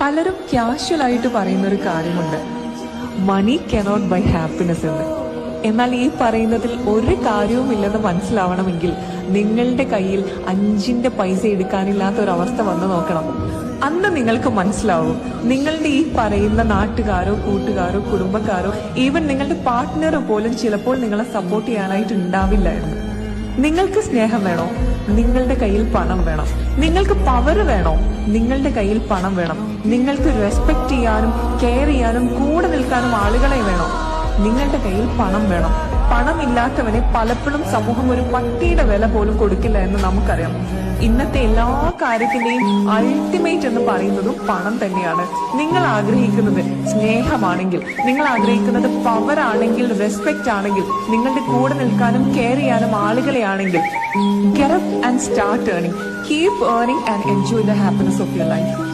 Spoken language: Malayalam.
പലരും കാഷ്വൽ ആയിട്ട് പറയുന്ന ഒരു കാര്യമുണ്ട്, മണി കനോട്ട് ബൈ ഹാപ്പിനെസ് എന്ന്. എന്നാൽ ഈ പറയുന്നതിൽ ഒരു കാര്യവുമില്ലെന്ന് മനസ്സിലാവണമെങ്കിൽ നിങ്ങളുടെ കയ്യിൽ 5 പൈസ എടുക്കാനില്ലാത്ത ഒരു അവസ്ഥ വന്നു നോക്കണം. അന്ന് നിങ്ങൾക്ക് മനസ്സിലാവും നിങ്ങളുടെ ഈ പറയുന്ന നാട്ടുകാരോ കൂട്ടുകാരോ കുടുംബക്കാരോ ഈവൻ നിങ്ങളുടെ പാർട്ട്ണറോ പോലും ചിലപ്പോൾ നിങ്ങളെ സപ്പോർട്ട് ചെയ്യാനായിട്ട് ഉണ്ടാവില്ലായിരുന്നു. നിങ്ങൾക്ക് സ്നേഹം വേണോ? നിങ്ങളുടെ കയ്യിൽ പണം വേണം. നിങ്ങൾക്ക് പവർ വേണോ? നിങ്ങളുടെ കയ്യിൽ പണം വേണം. നിങ്ങൾക്ക് റെസ്പെക്ട് ചെയ്യാനും കെയർ ചെയ്യാനും കൂടെ നിൽക്കാനും ആളുകളെ വേണം. നിങ്ങളുടെ കയ്യിൽ പണം വേണം. പണമില്ലാത്തവനെ പലപ്പോഴും സമൂഹം ഒരു പട്ടിയുടെ വില പോലും കൊടുക്കില്ല എന്ന് നമുക്കറിയാം. ഇന്നത്തെ എല്ലാ കാര്യത്തിന്റെയും അൾട്ടിമേറ്റ് എന്ന് പറയുന്നതും പണം തന്നെയാണ്. നിങ്ങൾ ആഗ്രഹിക്കുന്നത് സ്നേഹമാണെങ്കിൽ, നിങ്ങൾ ആഗ്രഹിക്കുന്നത് പവർ ആണെങ്കിൽ, റെസ്പെക്ട് ആണെങ്കിൽ, നിങ്ങളുടെ കൂടെ നിൽക്കാനും കെയർ ചെയ്യാനും ആളുകളെയാണെങ്കിൽ, get up and start earning. Keep earning and enjoy the happiness of your life.